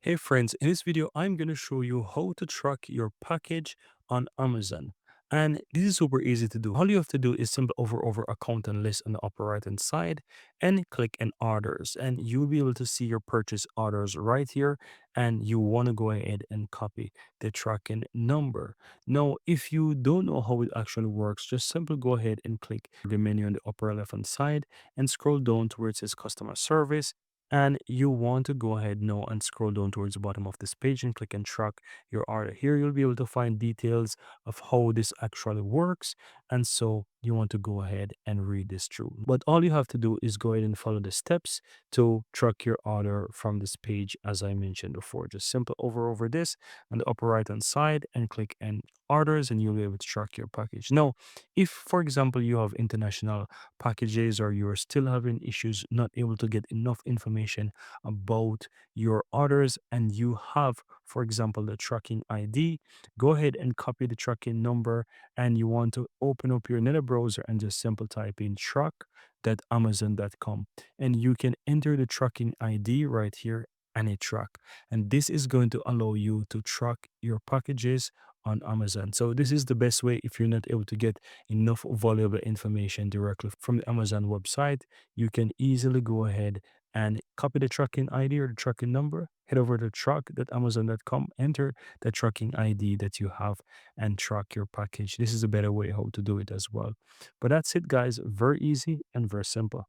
Hey friends, in this video, I'm going to show you how to track your package on Amazon. And this is super easy to do. All you have to do is simply over account and list on the upper right hand side and click on orders. And you'll be able to see your purchase orders right here. And you want to go ahead and copy the tracking number. Now, if you don't know how it actually works, just simply go ahead and click the menu on the upper left hand side and scroll down to where it says customer service, and you want to go ahead now and scroll down towards the bottom of this page and click and track your order. Here you'll be able to find details of how this actually works, and so you want to go ahead and read this through. But all you have to do is go ahead and follow the steps to track your order from this page, as I mentioned before. Just simple over this on the upper right hand side and click on orders, and you'll be able to track your package. Now, if for example you have international packages or you're still having issues not able to get enough information about your orders, and you have for example the tracking ID, go ahead and copy the tracking number, and you want to open up your Nether browser and just simple type in track.amazon.com, and you can enter the tracking ID right here and it track, and this is going to allow you to track your packages on Amazon. So this is the best way if you're not able to get enough valuable information directly from the Amazon website. You can easily go ahead and copy the tracking ID or the tracking number, head over to track.amazon.com, enter the tracking ID that you have, and track your package. This is a better way how to do it as well. But that's it, guys. Very easy and very simple.